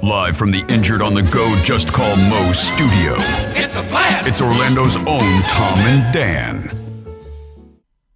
Live from the Injured on the Go Just Call Mo studio. It's a blast! It's Orlando's own Tom and Dan.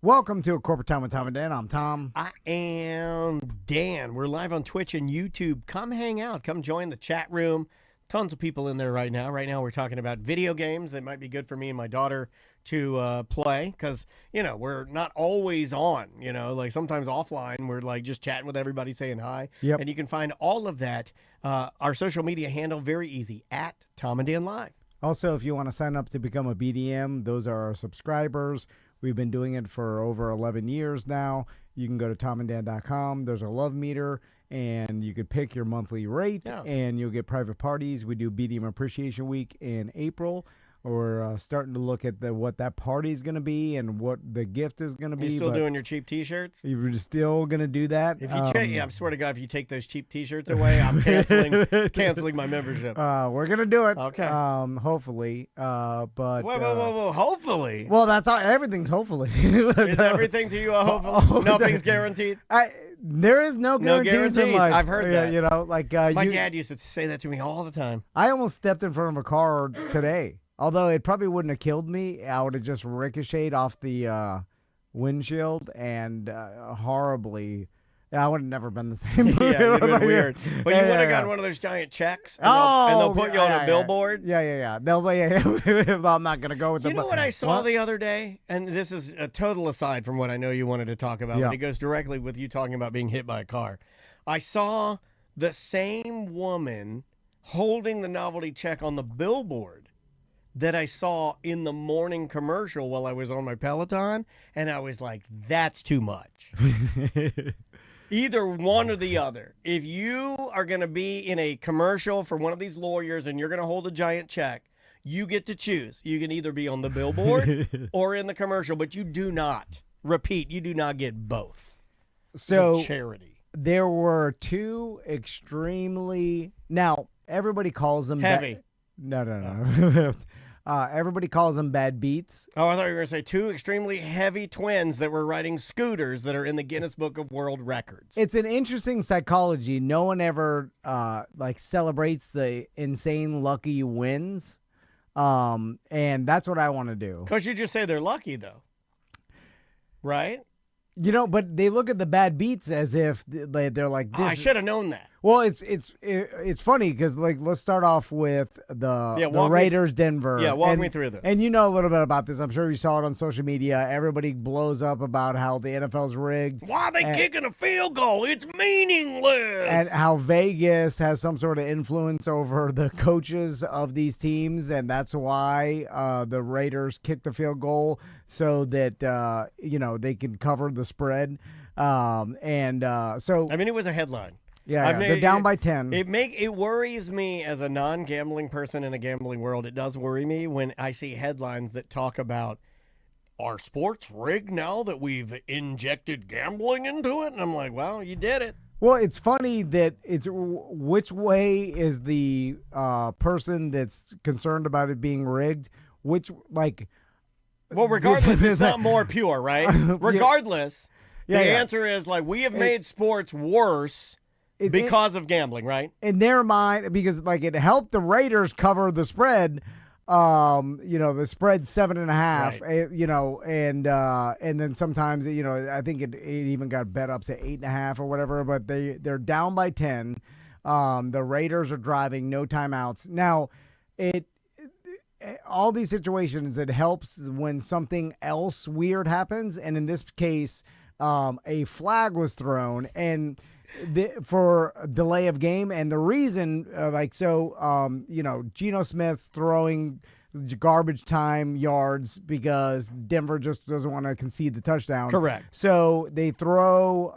Welcome to A Corporate Time with Tom and Dan. I'm Tom. I am Dan. We're live on Twitch and YouTube. Come hang out. Come join the chat room. Tons of people in there right now. Right now we're talking about video games that might be good for me and my daughter to play because, you know, we're not always on, you know, like sometimes offline we're like just chatting with everybody saying hi. Yep. And you can find all of that, our social media handle, very easy, at Tom and Dan Live. Also, if you want to sign up to become a BDM, those are our subscribers. We've been doing it for over 11 years now. You can go to tomanddan.com. There's a love meter, and you could pick your monthly rate, and you'll get private parties. We do BDM Appreciation Week in April. We're starting to look at what that party is going to be and what the gift is going to be. You still doing your cheap T-shirts? You're still going to do that. If you I swear to God, if you take those cheap T-shirts away, I'm canceling my membership. We're going to do it. Okay. Hopefully. But Whoa. Hopefully. Well, that's all. Everything's hopefully. Is everything to you a hopefully? Nothing's guaranteed? There is no guarantees in life. I've heard that. You know, like my dad used to say that to me all the time. I almost stepped in front of a car today. Although it probably wouldn't have killed me, I would have just ricocheted off the windshield and horribly. I would have never been the same. Yeah, it would have been weird. But you would have gotten one of those giant checks, and they'll put you on a billboard. Yeah. I'm not going to go with the. You know what I saw the other day? And this is a total aside from what I know you wanted to talk about, but it goes directly with you talking about being hit by a car. I saw the same woman holding the novelty check on the billboard that I saw in the morning commercial while I was on my Peloton, and I was like, that's too much. Either one or the other. If you are going to be in a commercial for one of these lawyers and you're going to hold a giant check, you get to choose. You can either be on the billboard or in the commercial, but you do not, repeat, you do not get both. So charity. There were two extremely, now everybody calls them heavy. No. Everybody calls them bad beats. Oh, I thought you were going to say two extremely heavy twins that were riding scooters that are in the Guinness Book of World Records. It's an interesting psychology. No one ever celebrates the insane lucky wins, and that's what I want to do. Because you just say they're lucky, though, right? You know, but they look at the bad beats as if they're like this. I should have known that. Well, it's funny because like let's start off with the Raiders Denver. Yeah, walk me through this. And you know a little bit about this. I'm sure you saw it on social media. Everybody blows up about how the NFL's rigged. Why are they kicking a field goal? It's meaningless. And how Vegas has some sort of influence over the coaches of these teams, and that's why the Raiders kicked the field goal so that they can cover the spread. So I mean, it was a headline. Yeah, they're down by 10. It worries me as a non-gambling person in a gambling world. It does worry me when I see headlines that talk about, are sports rigged now that we've injected gambling into it? And I'm like, well, you did it. Well, it's funny that it's which way is the person that's concerned about it being rigged? Well, regardless, it's not more pure, right? Regardless, the answer is like we have made sports worse. Because of gambling, right? In their mind, because like it helped the Raiders cover the spread. The spread's 7.5. Right. And then sometimes I think it even got bet up to 8.5 or whatever. But they're down by 10. The Raiders are driving, no timeouts. Now, all these situations, it helps when something else weird happens, and in this case, a flag was thrown and. For delay of game, and the reason, Geno Smith's throwing garbage time yards because Denver just doesn't want to concede the touchdown. Correct. So they throw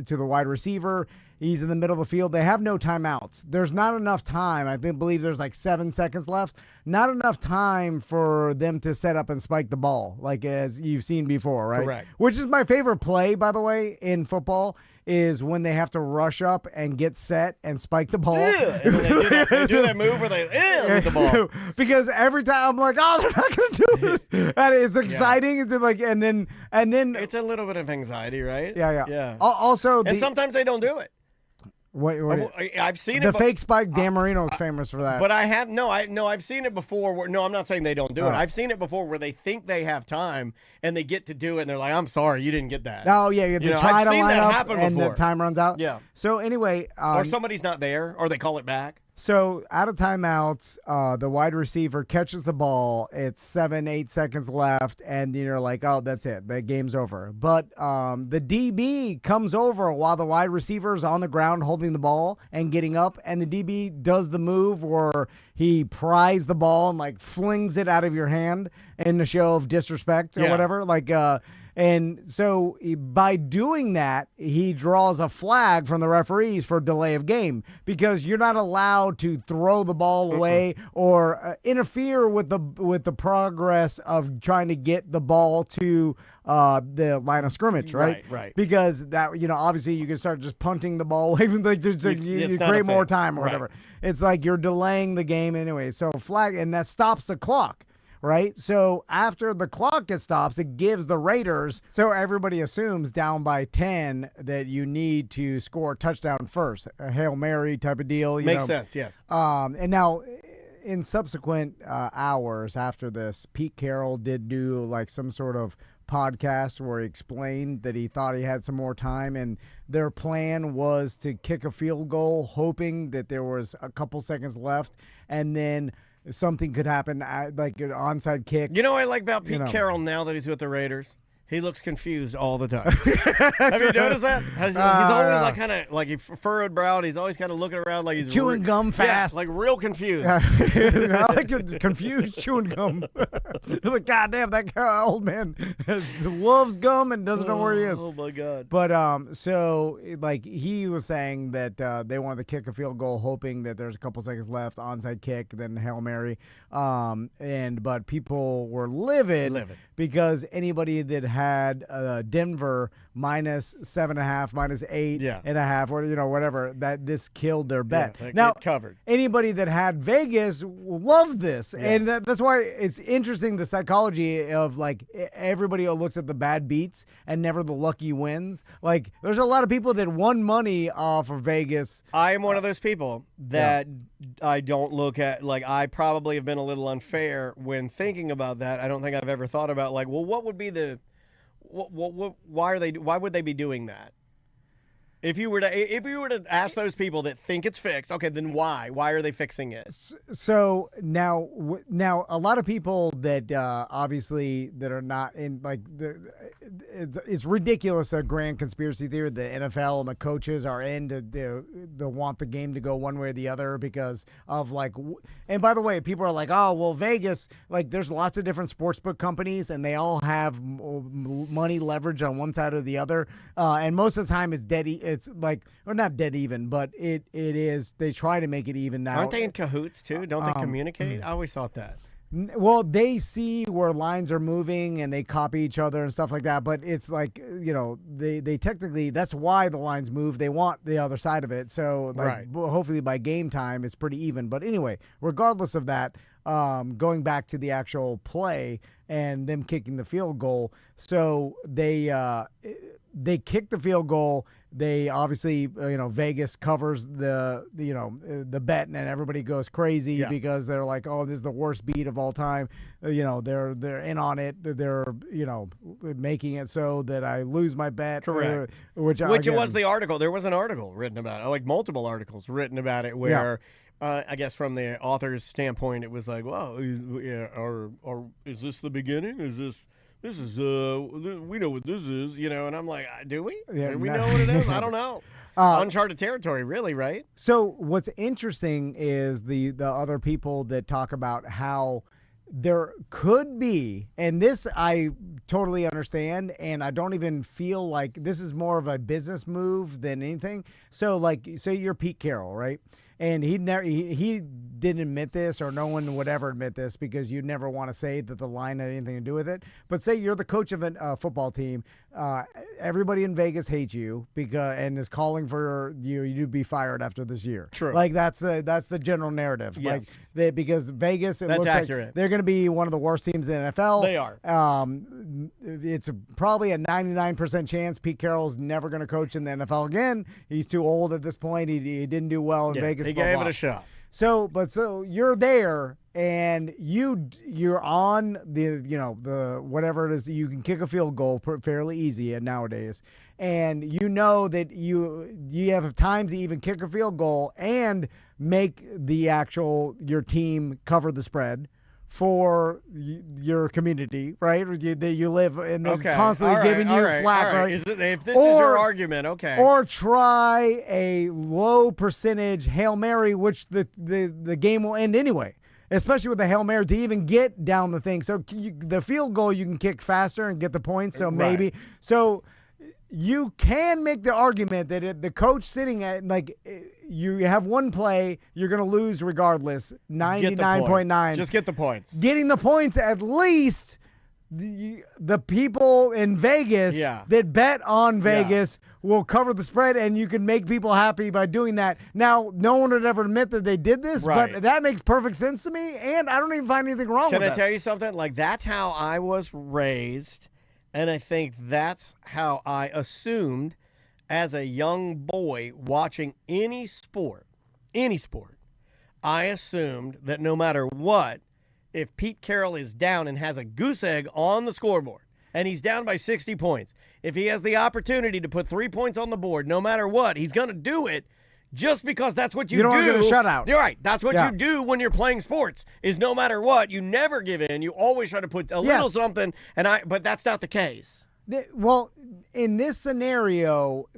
to the wide receiver. He's in the middle of the field. They have no timeouts. There's not enough time. I believe there's like 7 seconds left. Not enough time for them to set up and spike the ball, like as you've seen before, right? Correct. Which is my favorite play, by the way, in football, is when they have to rush up and get set and spike the ball. Yeah. And they do that move where they with the ball. Because every time I'm like, oh, they're not going to do it. And it's exciting. Yeah. It's like, and then it's a little bit of anxiety, right? Yeah. Yeah. Also, and sometimes they don't do it. I've seen the it. fake spike. Dan Marino's famous for that. But I've seen it before. No, I'm not saying they don't do it. I've seen it before where they think they have time and they get to do it, and they're like, "I'm sorry, you didn't get that." Oh yeah, they try I've to seen line that up happen and before. the time runs out. Yeah. So anyway, or somebody's not there, or they call it back. So out of timeouts, the wide receiver catches the ball. It's 7-8 seconds left, and you're like, "Oh, that's it. The game's over." But the DB comes over while the wide receiver is on the ground holding the ball and getting up, and the DB does the move where he pries the ball and like flings it out of your hand in a show of disrespect or whatever. And so by doing that, he draws a flag from the referees for delay of game, because you're not allowed to throw the ball away or interfere with the progress of trying to get the ball to the line of scrimmage, right? Right. Because that, obviously you can start just punting the ball away from you create more time or whatever. It's like you're delaying the game anyway. So flag, and that stops the clock. Right? So after the clock stops, it gives the Raiders, so everybody assumes down by 10 that you need to score a touchdown first, a Hail Mary type of deal. Makes sense, yes. And now in subsequent hours after this, Pete Carroll did do like some sort of podcast where he explained that he thought he had some more time, and their plan was to kick a field goal, hoping that there was a couple seconds left, and then something could happen, like an onside kick. You know what I like about Pete Carroll now that he's with the Raiders? He looks confused all the time. Have you noticed that? He's always like kind of like he furrowed brow, and he's always kind of looking around like he's chewing gum fast, like real confused. I like it, confused chewing gum. Like, God damn, that old man loves gum and doesn't know where he is. Oh my God! But so like he was saying that they wanted to kick a field goal, hoping that there's a couple seconds left, onside kick, then Hail Mary. But people were livid. Because anybody that had Denver minus 7.5, minus 8.5, or whatever, that this killed their bet. Now, covered. Anybody that had Vegas loved this, and that's why it's interesting, the psychology of like everybody looks at the bad beats and never the lucky wins. Like there's a lot of people that won money off of Vegas. I am one of those people that I don't look at, like, I probably have been a little unfair when thinking about that. I don't think I've ever thought about, like, well, what would be the, why would they be doing that? If you were to ask those people that think it's fixed, okay, then why? Why are they fixing it? So now a lot of people that obviously that are not in, like, it's ridiculous, a grand conspiracy theory. The NFL and the coaches are in to want the game to go one way or the other because of like. And by the way, people are like, oh well, Vegas, like there's lots of different sportsbook companies and they all have money leverage on one side or the other, and most of the time it's dead. It's like, or not dead even, but it is. They try to make it even now. Aren't they in cahoots too? Don't they communicate? I always thought that. Well, they see where lines are moving and they copy each other and stuff like that. But it's like, they technically, that's why the lines move. They want the other side of it. So like, hopefully by game time, it's pretty even. But anyway, regardless of that, going back to the actual play and them kicking the field goal. So they kick the field goal. They obviously, Vegas covers the bet, and everybody goes crazy because they're like, oh, this is the worst beat of all time. They're in on it. They're, making it so that I lose my bet. Correct. Which it was the article. There was an article written about it, like multiple articles written about it where, I guess from the author's standpoint, it was like, well, is this the beginning? This is, we know what this is, and I'm like, do we? Yeah, do we know what it is? I don't know. Uncharted territory, really, right? So what's interesting is the other people that talk about how there could be, and this I totally understand, and I don't even feel like this is more of a business move than anything. So like, say you're Pete Carroll, right? and he didn't admit this, or no one would ever admit this because you'd never want to say that the line had anything to do with it. But say you're the coach of a football team, everybody in Vegas hates you and is calling for you to be fired after this year. True. Like that's the general narrative. Yes. Like because Vegas, That's looks accurate. like they're going to be one of the worst teams in the NFL. They are. It's probably a 99% chance Pete Carroll's never going to coach in the NFL again. He's too old at this point. He didn't do well in Vegas. He blah, gave blah. it a shot. So you're there and you're on the whatever it is. You can kick a field goal fairly easy nowadays, and you know that you have time to even kick a field goal and make your team cover the spread for your community, right? That you live and they're constantly giving you flack, right? If this is your argument, okay. Or try a low percentage Hail Mary, which the game will end anyway, especially with the Hail Mary to even get down the thing. So the field goal you can kick faster and get the points. So maybe you can make the argument that the coach sitting at, like, you have one play, you're going to lose regardless, 99.9. Just get the points. Getting the points, at least the people in Vegas that bet on Vegas will cover the spread, and you can make people happy by doing that. Now, no one would ever admit that they did this, but that makes perfect sense to me, and I don't even find anything wrong with that. Can I tell you something? Like, that's how I was raised. And I think that's how I assumed as a young boy watching any sport, I assumed that no matter what, if Pete Carroll is down and has a goose egg on the scoreboard and he's down by 60 points, if he has the opportunity to put 3 points on the board, no matter what, he's going to do it. Just because that's what you don't want to get a shutout. You're right. That's what you do when you're playing sports. Is no matter what, you never give in. You always try to put a little something. But that's not the case. Well, in this scenario,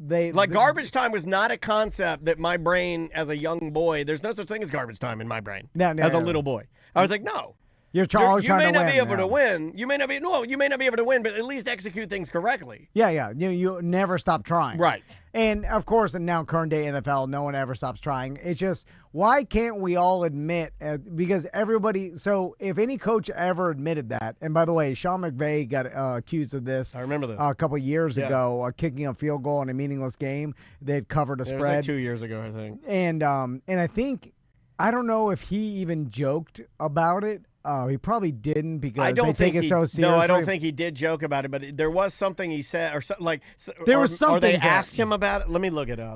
garbage time was not a concept that my brain, as a young boy, there's no such thing as garbage time in my brain. As a little boy, I was like, no. You may not be able to win. You may not be able to win, but at least execute things correctly. Yeah. You never stop trying. Right. And of course, now current day NFL, no one ever stops trying. It's just, why can't we all admit? Because everybody. So if any coach ever admitted that, and by the way, Sean McVay got accused of this. I remember this a couple of years ago, kicking a field goal in a meaningless game. They'd covered a spread. It was like 2 years ago, I think. And I think, I don't know if he even joked about it. He probably didn't because they take it so seriously. No, I don't think he did joke about it, but there was something he said, or something like. There was something. Or they asked him about it. Let me look it up.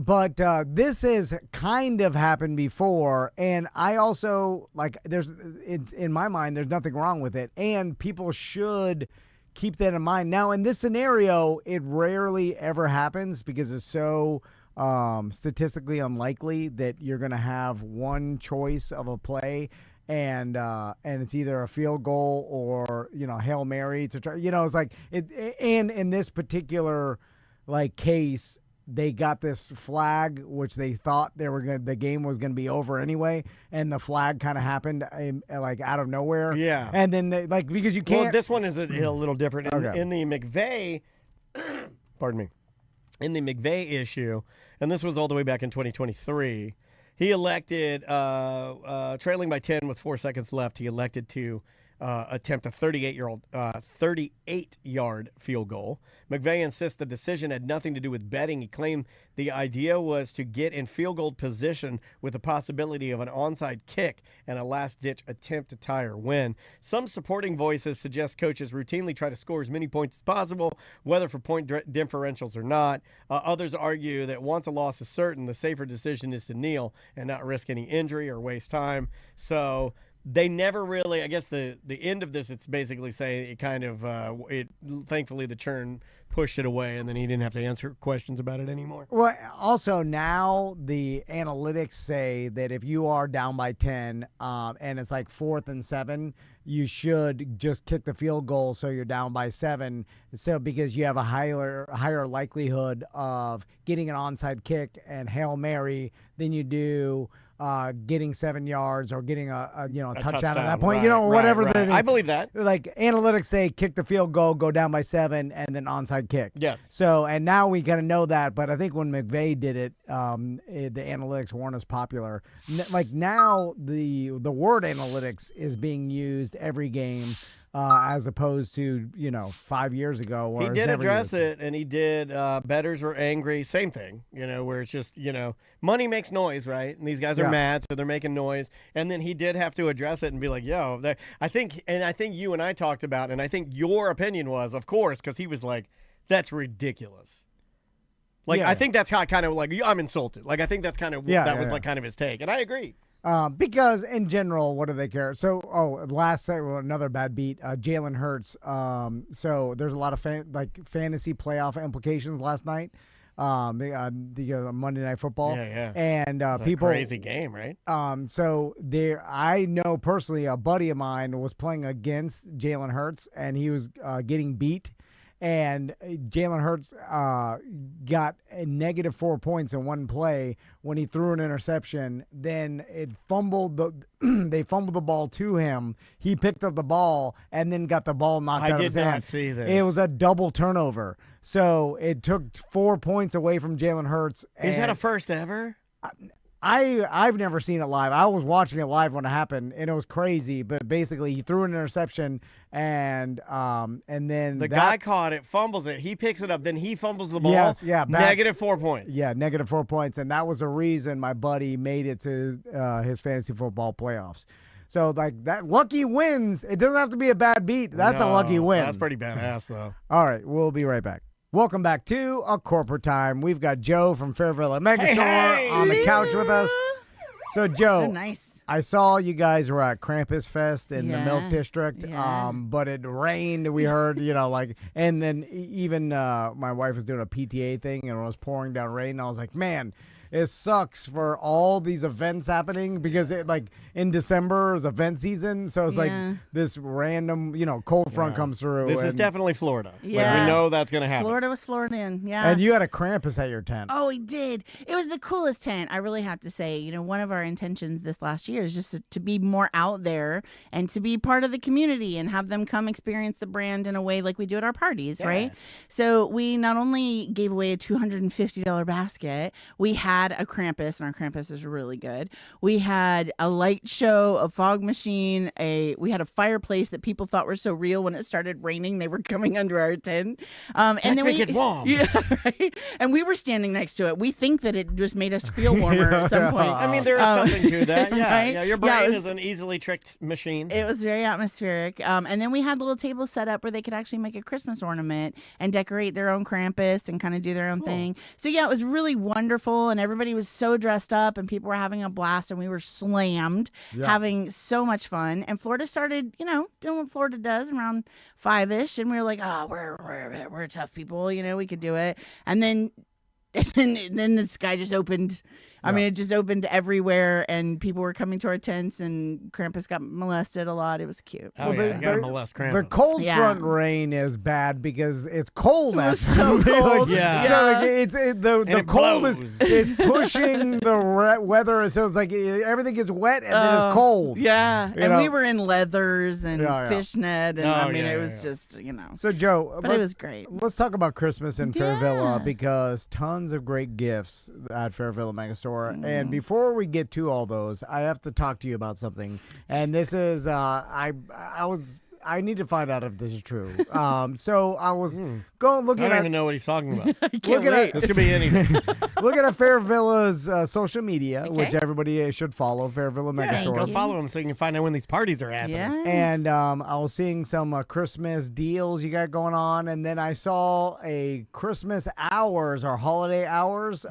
But this has kind of happened before, and I also in my mind, there's nothing wrong with it, and people should keep that in mind. Now, in this scenario, it rarely ever happens because it's so statistically unlikely that you're going to have one choice of a play. And it's either a field goal or Hail Mary to try. It's like it. And in this particular case, they got this flag, which they thought the game was gonna be over anyway, and the flag kind of happened out of nowhere. Yeah. And then because you can't. Well, this one is a little different. Okay. In the McVay, pardon me, in the McVay issue, and this was all the way back in 2023. He elected, trailing by 10 with 4 seconds left, he elected to attempt a 38-yard field goal. McVay insists the decision had nothing to do with betting. He claimed the idea was to get in field goal position with the possibility of an onside kick and a last-ditch attempt to tie or win. Some supporting voices suggest coaches routinely try to score as many points as possible, whether for point differentials or not. Others argue that once a loss is certain, the safer decision is to kneel and not risk any injury or waste time. So they never really, I guess the end of this, it's basically saying it kind of, thankfully the churn pushed it away and then he didn't have to answer questions about it anymore. Well, also now the analytics say that if you are down by 10 and it's like 4th and 7, you should just kick the field goal so you're down by 7. So because you have a higher likelihood of getting an onside kick and Hail Mary than you do getting 7 yards or getting a touchdown at that touchdown, point. right, Whatever right. the I believe that. like analytics say, kick the field goal, go down by 7, and then onside kick. Yes. So and now we kind of know that, but I think when McVay did it, the analytics weren't as popular. Like now, the word analytics is being used every game. As opposed to 5 years ago, where He did address it, and he did. Bettors were angry. Same thing, where it's just money makes noise, right? And these guys are mad, so they're making noise. And then he did have to address it and be like, "Yo, I think you and I talked about, and I think your opinion was, of course, because he was like, that's ridiculous." Like I think that's how kind of like I'm insulted. Like I think that's kind of like kind of his take, and I agree. Because in general, what do they care? So, another bad beat, Jalen Hurts. So there's a lot of fantasy playoff implications last night. The Monday Night Football. Yeah. And it's people a crazy game, right? So I know personally a buddy of mine was playing against Jalen Hurts, and he was getting beat. And Jalen Hurts got a negative 4 points in one play when he threw an interception. Then it fumbled they fumbled the ball to him. He picked up the ball and then got the ball knocked out of his hand. I did not see this. It was a double turnover. So it took 4 points away from Jalen Hurts. Is that a first ever? I've never seen it live. I was watching it live when it happened, and it was crazy. But basically, he threw an interception, and then the guy caught it, fumbles it. He picks it up, then he fumbles the ball. Yes, negative 4 points. Yeah, negative 4 points, and that was the reason my buddy made it to his fantasy football playoffs. So like that lucky wins. It doesn't have to be a bad beat. That's a lucky win. That's pretty badass, though. All right, we'll be right back. Welcome back to A Corporate Time. We've got Joe from Fairvilla Megastore on the couch with us. So, Joe, nice. I saw you guys were at Krampus Fest in the Milk District, but it rained. We heard, and then even my wife was doing a PTA thing, and it was pouring down rain. And I was like, man, it sucks for all these events happening because in December is event season, so it's like this random cold front comes through. This is definitely Florida. Yeah, we know that's gonna happen. Florida was Floridian. Yeah, and you had a Krampus at your tent. Oh, we did. It was the coolest tent. I really have to say. One of our intentions this last year is just to be more out there and to be part of the community and have them come experience the brand in a way like we do at our parties, right? So we not only gave away a $250 basket, we had a Krampus, and our Krampus is really good. We had a light show, a fog machine, we had a fireplace that people thought were so real when it started raining they were coming under our tent. And then make it warm. Yeah, right. And we were standing next to it. We think that it just made us feel warmer at some point. I mean, there is something to that. Yeah, right? yeah. Your brain is an easily tricked machine. It was very atmospheric. And then we had little tables set up where they could actually make a Christmas ornament and decorate their own Krampus and kind of do their own thing. So yeah, it was really wonderful, and everybody was so dressed up, and people were having a blast, and we were slammed, having so much fun. And Florida started, doing what Florida does around 5-ish, and we were like, oh, we're tough people, we could do it. And then the sky just opened. I mean, it just opened everywhere, and people were coming to our tents, and Krampus got molested a lot. It was cute. Oh, yeah, I gotta molest Krampus. The cold front rain is bad because it's cold. It was so cold. The cold is pushing the weather, so it's like everything is wet and then it's cold. Yeah, and we were in leathers and fishnet, and it was just, So, Joe, but it was great. Let's talk about Christmas in Fairvilla, because tons of great gifts at Fairvilla Megastore. And before we get to all those, I have to talk to you about something. And this is, I need to find out if this is true. So I was looking I at. don't even know what he's talking about. This could be anything. Looking at Fairvilla's social media, which everybody should follow, Fairvilla Megastore. Go follow him so you can find out when these parties are happening. Yeah. And I was seeing some Christmas deals you got going on, and then I saw a Christmas hours or holiday hours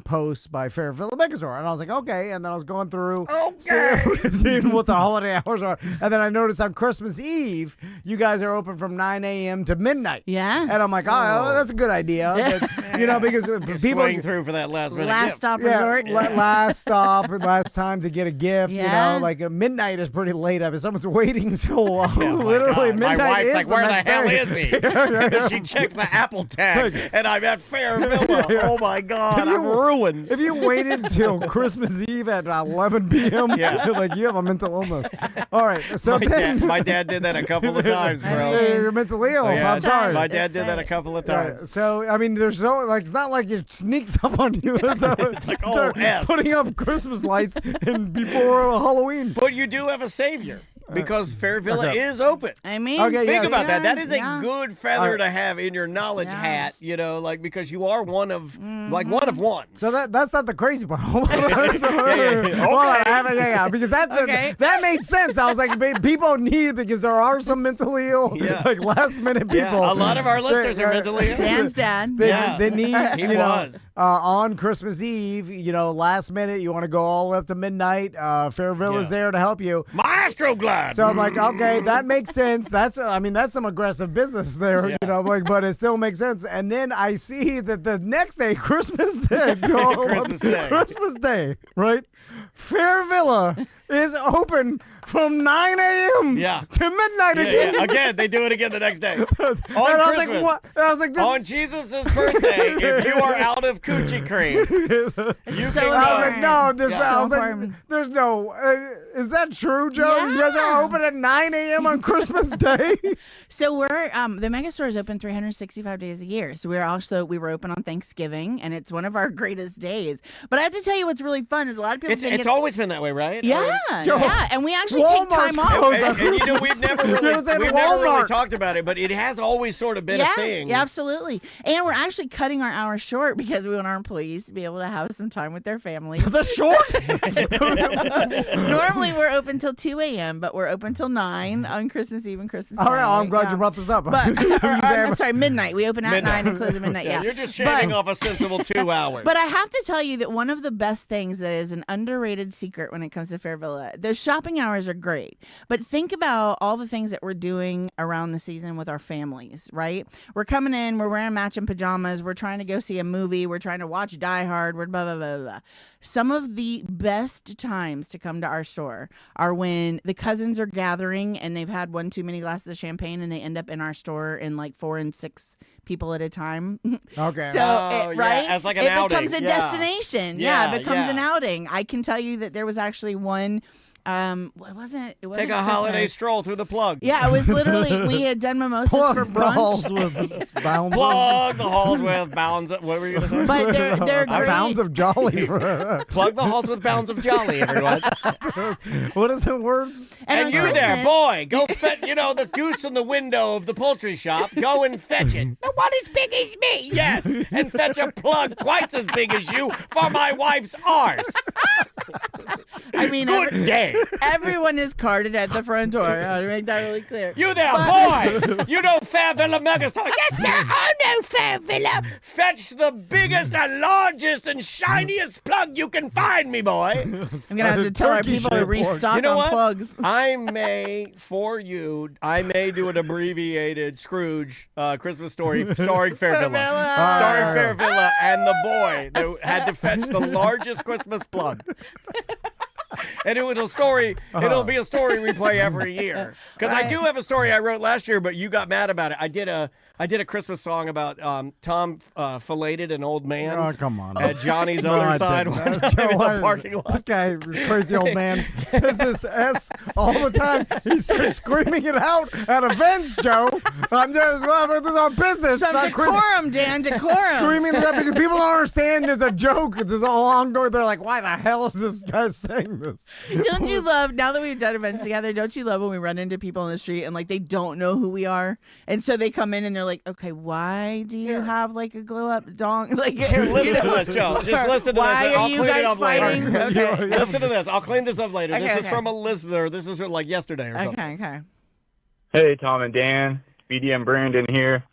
post by Fairvilla Megastore, and I was like, okay. And then I was going through seeing what the holiday hours are, and then I noticed on Christmas Eve you guys are open from 9 a.m. to midnight. Yeah. And I'm like, oh, that's a good idea. You know, because people swing through for that last minute Last gift. stop resort. last stop, last time to get a gift. Yeah. You know, like midnight is pretty late. If someone's waiting till Oh my literally God. midnight My wife's is like, the where the next hell day. is he? She checks the Apple tag, and I'm at Fairvilla. Oh my God, I'm ruined. If you waited till Christmas Eve at 11 p.m., Yeah. like you have a mental illness. All right, so My dad did that a couple of times, bro. You're mentally ill. Yeah, I'm sorry. My dad That's did that a right. couple of Yeah, times. so I mean, there's so like it's not like it sneaks up on you. It's like, oh, start S. putting up Christmas lights and before Halloween. But you do have a savior because Fairvilla okay. is open. I mean, Okay, Think yes. about that. That is Yeah. a good feather All to have in your knowledge Yes. hat, you know, like because you are one of like Mm-hmm. one of one. So that's not the crazy part. Hold on. yeah. Hold on, because Okay. that made sense. I was like, people need because there are some mentally ill, Yeah. like last minute people. Yeah, a lot of our listeners are mentally ill. Dan's dad. They, Yeah. they need, He you know, was. on Christmas Eve, you know, last minute, you want to go all the way up to midnight. Fairvilla's Yeah. there to help you. Maestro Glad. So I'm like, okay, that makes sense. That's some aggressive business there, Yeah. you know, like, but it still makes sense. And then I see that the next day, Christmas Day, Christmas Day, right? Fairvilla is open from 9 a.m. Yeah. to midnight again. Yeah. Again, they do it again the next day. And I was Christmas. like, what? And I was like, this. On Jesus' birthday, if you are out of coochie cream, you so can I was go. like, no, there's, Yeah. I was So like, important. there's no. Is that true, Joe? You guys are Yeah. open at 9 a.m. on Christmas Day. So we're the Megastore is open 365 days a year. So we were open on Thanksgiving, and it's one of our greatest days. But I have to tell you, what's really fun is a lot of people think It's always been that way, right? yeah, Joe, yeah, and we actually take Walmart's time off. closed on And, you know, Christmas. we've never You know really, what I'm saying? we've never really Walmart. talked about it, but it has always sort of been a thing. Yeah, absolutely. And we're actually cutting our hours short because we want our employees to be able to have some time with their families. The short. Normally we're open till 2 a.m., but we're open till 9 on Christmas Eve and Christmas All right, Day. I'm glad Yeah. you brought this up. But I'm sorry, midnight. We open at 9 and close at midnight. Yeah, You're just shaving off a sensible 2 hours. But I have to tell you that one of the best things that is an underrated secret when it comes to Fairvilla, those shopping hours are great. But think about all the things that we're doing around the season with our families, right? We're coming in, we're wearing matching pajamas, we're trying to go see a movie, we're trying to watch Die Hard, we're blah, blah, blah, blah. Some of the best times to come to our store are when the cousins are gathering and they've had one too many glasses of champagne and they end up in our store in like 4 and 6 people at a time. Okay. So, Oh, right? yeah, as like an it outing. becomes a Yeah. destination. Yeah, Yeah, it becomes an yeah. outing. I can tell you that there was actually one. It wasn't Take a holiday Christmas. stroll through the plug. Yeah, it was literally we had done mimosas Plug for the halls brunch. with bounds. Plug the halls with bounds. What were you going to say? But they're great. Bounds of jolly. Plug the halls with bounds of jolly, everyone. What is the words? And on you there, Christmas- boy, go fetch, the goose in the window of the poultry shop. Go and fetch it. The one as big as me. Yes, and fetch a plug twice as big as you for my wife's arse. I mean, Good day. everyone is carded at the front door. I want to make that really clear. You there, boy. You know Fairvilla Megastore. Yes, sir. I know Fairvilla. Fetch the biggest and largest and shiniest plug you can find me, boy. I'm gonna have to tell our Turkey people to shaped plug. restock You know on what? plugs. I may do an abbreviated Scrooge Christmas story starring Fairvilla. Fairvilla. Starring Fairvilla and the boy that had to fetch the largest Christmas plug. And it'll be a story we play every year. Because I Right. do have a story I wrote last year, but you got mad about it. I did a Christmas song about Tom filleted an old man Oh, come on. at Johnny's No, other I side didn't. one time Joe, in why the is- parking lot. This guy, crazy old man, says this S all the time. He's screaming it out at events, Joe. I'm just this is on business. Some not crazy. decorum, Dan, decorum. Screaming that because people don't understand it's a joke. It's a long door. They're like, why the hell is this guy saying this? Don't you love, now that we've done events together, don't you love when we run into people in the street and like they don't know who we are? And so they come in and they're like, okay, why do you have like a glow up dong? Like, Here, you listen know, to this, Joe. Just listen to why this. are I'll you clean it guys up fighting? later. Okay. Listen to this. I'll clean this up later. Okay, This is okay. from a listener. This is like yesterday or something. Okay. Hey, Tom and Dan. BDM Brandon here.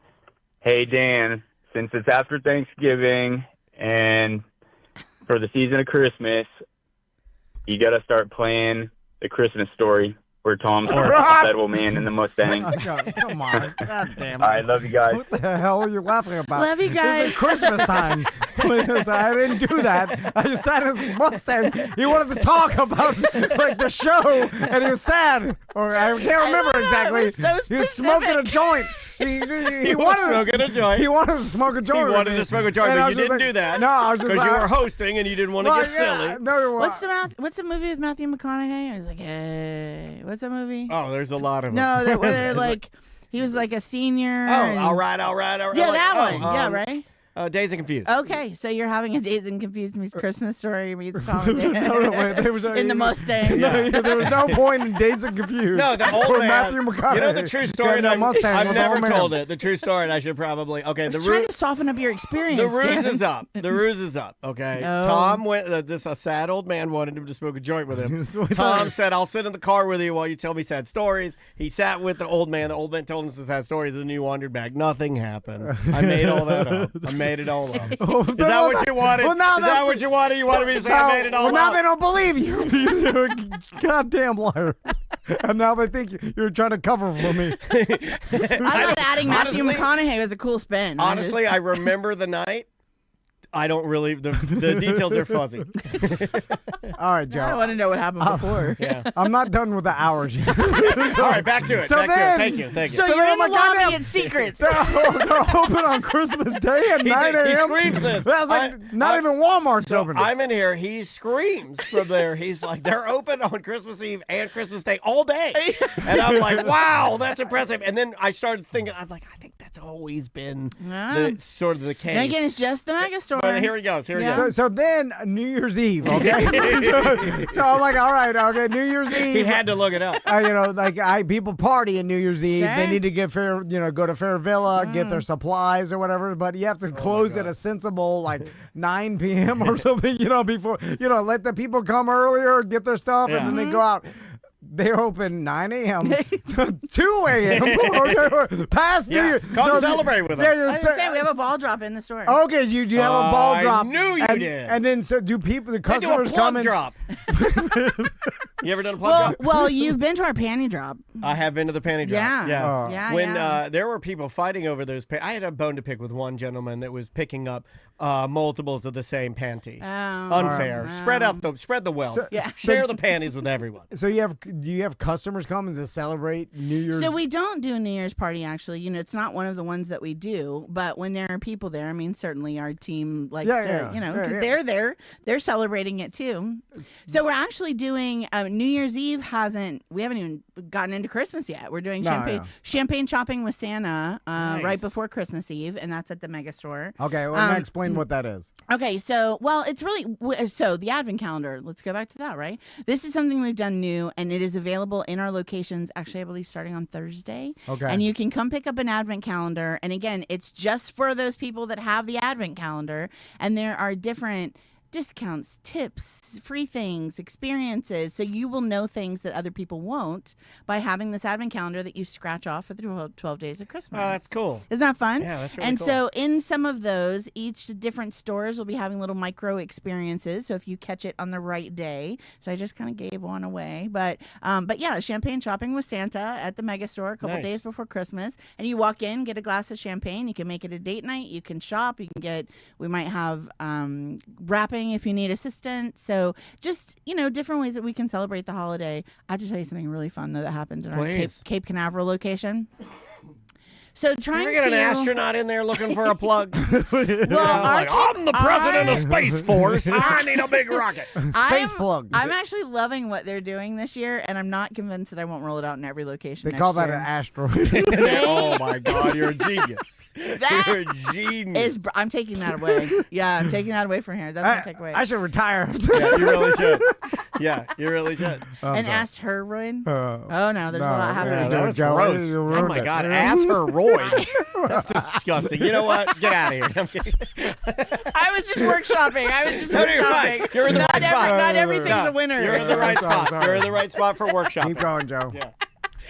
Hey, Dan. Since it's after Thanksgiving and for the season of Christmas, you got to start playing the Christmas story where Tom's a federal man in the Mustang. Come on. God damn it. All right, love you guys. What the hell are you laughing about? Love you guys. It's Christmas time. I didn't do that. I just sat in his Mustang. He wanted to talk about like the show, and he was sad. Or I can't remember exactly. It was so he was smoking a specific. joint. He wanted smoking a joint. He wanted to smoke a joint. He with wanted me. to smoke a joint, And I but was you just didn't do that. No, I was just because like, you were hosting and you didn't want to get silly. No, What's the movie with Matthew McConaughey? And he's like, hey, what's that movie? Oh, there's a lot of them. No, where they're like, he was like a senior. and- all right. Yeah, Like, that one. Yeah, right. Dazed and Confused. Okay, so you're having a Dazed and Confused meets Christmas Story meets Tom and Dan No, wait, there was in the Mustang. No, there was no point in Dazed and Confused. No, the old where man. Matthew McConaughey. You know the true story. getting that Mustang I've with the never old man. told it. The true story, and I should probably. Okay, I the was trying to soften up your experience. The ruse Dan. is up. The ruse is up. Okay. No. Tom went. A sad old man wanted him to smoke a joint with him. Tom said, "I'll sit in the car with you while you tell me sad stories." He sat with the old man. The old man told him some sad stories, and then he wandered back. Nothing happened. I made all that up. I made it all up. Is that what you wanted? Well, now Is that what you wanted? You wanted me to say I made it all now up? they don't believe you. You're a goddamn liar. And now they think you're trying to cover for me. I thought adding Matthew Honestly- McConaughey was a cool spin. Honestly, I remember the night. I don't really. The details are fuzzy. All right, Joe. I want to know what happened before. Yeah. I'm not done with the hours yet. All right, back to it. So back to then- it. Thank you. Thank you. So So you're then in the I'm like, lobby goddamn- at Secrets. They're open on Christmas Day at 9 he a.m. screams this. That's like not even Walmart's So open. I'm in here. He screams from there. He's like, they're open on Christmas Eve and Christmas Day all day. And I'm like, wow, that's impressive. And then I started thinking, I'm like, I think that's always been the sort of the case. And again, it's just the Megastore. But here he goes. Here he Yeah. goes. So then New Year's Eve, okay? so I'm like, all right, okay, New Year's Eve. He had to look it up. People party in New Year's Eve. Sure. They need to get go to Fairvilla, get their supplies or whatever. But you have to close at a sensible 9 p.m. or something. Before let the people come earlier, get their stuff, Yeah. and then they go out. They're open 9 a.m. to 2 a.m. Past New Year. Come celebrate with us. Yeah, I was gonna say, we have a ball drop in the store. Okay, you have a ball I drop. knew you and, did. And then so do people, the They do a customers plug come in. drop. You ever done a plug drop? Well, you've been to our panty drop. I have been to the panty drop. Yeah. Oh. Yeah. When yeah. there were people fighting over those, I had a bone to pick with one gentleman that was picking up multiples of the same panty. Oh, Unfair. wow. Spread the wealth. So- Yeah. Share the panties with everyone. So do you have customers coming to celebrate New Year's? So we don't do a New Year's party, actually. It's not one of the ones that we do. But when there are people there, I mean, certainly our team likes to, because they're there, they're celebrating it too. So we're actually doing New Year's Eve. We haven't even gotten into Christmas yet. We're doing champagne shopping with Santa Nice. right before Christmas Eve, and that's at the Megastore. Okay, well, now explain what that is. Okay, so, it's really, the Advent calendar, let's go back to that, right? This is something we've done new, and it is available in our locations, actually, I believe, starting on Thursday. Okay. And you can come pick up an Advent calendar, and again, it's just for those people that have the Advent calendar, and there are different discounts, tips, free things, experiences, so you will know things that other people won't by having this Advent calendar that you scratch off for the 12 days of Christmas. Oh, that's cool. Isn't that fun? Yeah, that's really And cool. so in some of those, each different stores will be having little micro experiences. So if you catch it on the right day, so I just kind of gave one away, but yeah, champagne shopping with Santa at the Megastore a couple Nice. days before Christmas, and you walk in, get a glass of champagne. You can make it a date night. You can shop. You can we might have wrapping if you need assistance. So just different ways that we can celebrate the holiday. I have to tell you something really fun though that happened in our Cape Canaveral location. So trying You ever get to an astronaut in there looking for a plug? well, I'm the president of Space Force. I need a big rocket. Space plug. I'm actually loving what they're doing this year, and I'm not convinced that I won't roll it out in every location. They next call that year. an asteroid. Oh my God, you're a genius. That You're a genius. I'm taking that away. Yeah, I'm taking that away from here. That's my takeaway. I should retire. Yeah, you really should. Yeah, you really should. And asteroid. Uh, Oh no, there's a lot Yeah, happening. that was Joe, gross. you Oh ruined my it. God, asteroid. That's disgusting. You know what? Get out of here. I'm kidding. I was just workshopping. I was just No, you're fine. workshopping. You're in the not right spot. Not everything's No, a winner. You're in the right spot. Sorry. You're in the right spot for workshop. Keep going, Joe. Yeah.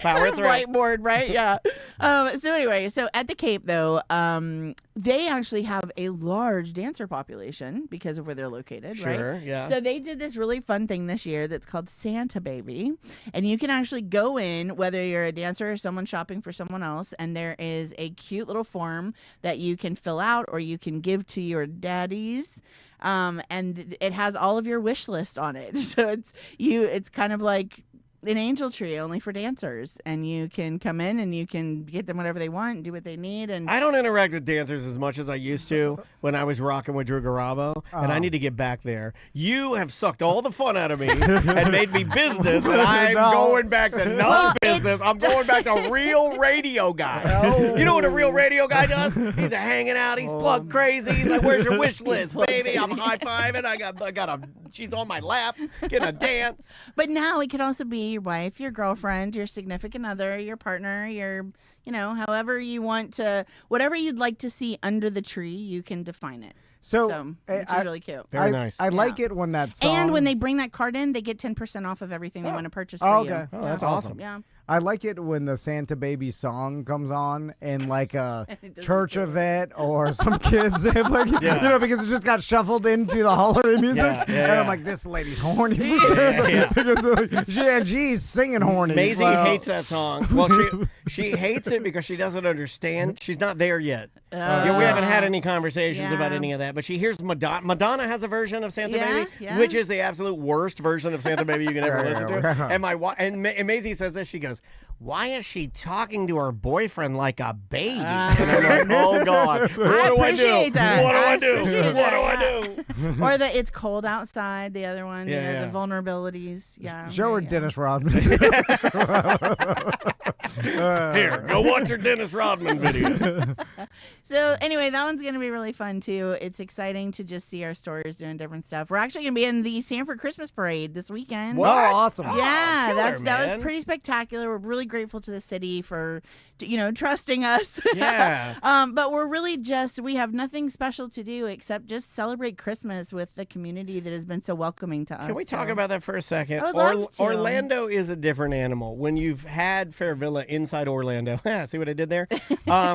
Power through. Whiteboard, right? Yeah. So anyway, so at the Cape though, they actually have a large dancer population because of where they're located, right? Sure, yeah. So they did this really fun thing this year that's called Santa Baby, and you can actually go in whether you're a dancer or someone shopping for someone else, and there is a cute little form that you can fill out or you can give to your daddies. And it has all of your wish list on it. So it's kind of like an angel tree only for dancers, and you can come in and you can get them whatever they want and do what they need. And I don't interact with dancers as much as I used to when I was rocking with Drew Garabo, and I need to get back there. You have sucked all the fun out of me and made me business, and I'm going back to business. I'm going back to real radio guy. You know what a real radio guy does? He's hanging out. He's plug crazy. He's like, "Where's your wish list, baby?" I'm high fiving. I got a. She's on my lap, getting a dance. But now it could also be your wife, your girlfriend, your significant other, your partner, your, however you want to, whatever you'd like to see under the tree, you can define it. So which is really cute. Very nice. I like it when that song. And when they bring that card in, they get 10% off of everything they want to purchase for okay. you. Oh, that's awesome. Yeah. I like it when the Santa Baby song comes on in like a church event or some kids, because it just got shuffled into the holiday music. And I'm like, this lady's horny. Because she's singing horny. Maisie hates that song. Well, she hates it because she doesn't understand. She's not there yet. We haven't had any conversations about any of that. But she hears Madonna. Madonna has a version of Santa Baby, which is the absolute worst version of Santa Baby you can ever listen to. And Maisie says this. She goes, "Why is she talking to her boyfriend like a baby?" And I'm like, "Oh God, what do I do? That. What do I do? What do I do?" Or the "It's cold outside," the other one, the vulnerabilities. Yeah. Show her Dennis Rodman. Here, go watch your Dennis Rodman video. So anyway, that one's going to be really fun too. It's exciting to just see our stores doing different stuff. We're actually going to be in the Sanford Christmas Parade this weekend. What? Oh, awesome. Yeah, killer, that was pretty spectacular. We're really grateful to the city for, trusting us. Yeah. But we're really we have nothing special to do except just celebrate Christmas with the community that has been so welcoming to us. Can we talk about that for a second? I would love to. Orlando is a different animal. When you've had Fairvilla inside Orlando, see what I did there?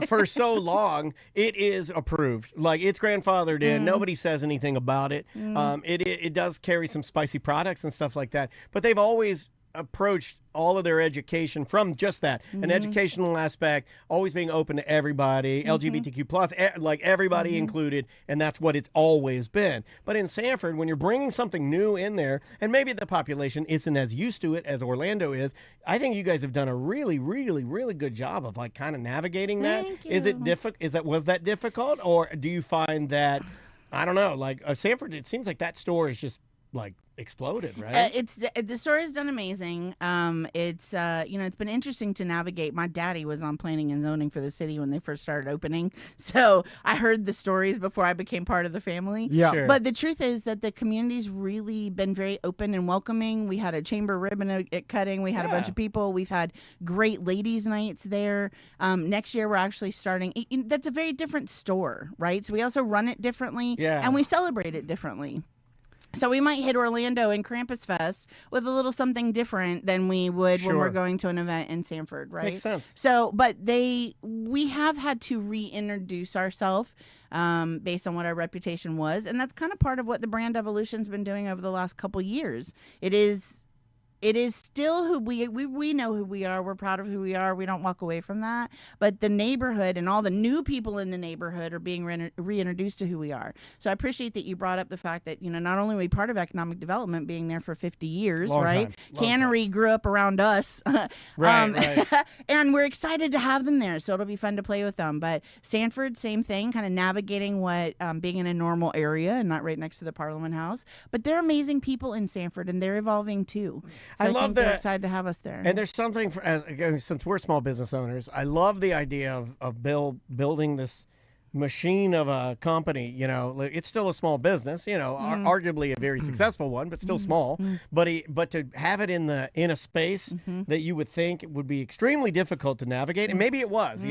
For so long, it is approved. Like, it's grandfathered in. Nobody says anything about it. It does carry some spicy products and stuff like that. But they've always approached all of their education from just that, an educational aspect, always being open to everybody, LGBTQ plus, like everybody included, and that's what it's always been. But in Sanford, when you're bringing something new in there, and maybe the population isn't as used to it as Orlando is, I think you guys have done a really, really, really good job of like kind of navigating that. Thank you. Is it difficult? Was that difficult, or do you find that, I don't know, like Sanford? It seems like that store is just like exploded, right? The store has done amazing. It's been interesting to navigate. My daddy was on planning and zoning for the city when they first started opening, so I heard the stories before I became part of the family. Yeah. Sure. But the truth is that the community's really been very open and welcoming. We had a chamber ribbon cutting. We had a bunch of people. We've had great ladies' nights there. Next year we're actually starting. That's a very different store, right? So we also run it differently, and we celebrate it differently. So we might hit Orlando and Krampus Fest with a little something different than we would when we're going to an event in Sanford, right? Makes sense. So, but we have had to reintroduce ourselves based on what our reputation was, and that's kind of part of what the brand evolution's been doing over the last couple years. It is still who we know who we are. We're proud of who we are. We don't walk away from that. But the neighborhood and all the new people in the neighborhood are being reintroduced to who we are. So I appreciate that you brought up the fact that, not only are we part of economic development being there for 50 years, right? Cannery grew up around us. Right. And we're excited to have them there. So it'll be fun to play with them. But Sanford, same thing, kind of navigating what being in a normal area and not right next to the Parliament House. But they're amazing people in Sanford, and they're evolving too. So I love think that. they're excied to have us there. And there's something since we're small business owners, I love the idea of building this machine of a company. It's still a small business. Arguably a very successful one, but still small. But to have it in a space that you would think would be extremely difficult to navigate, and maybe it was.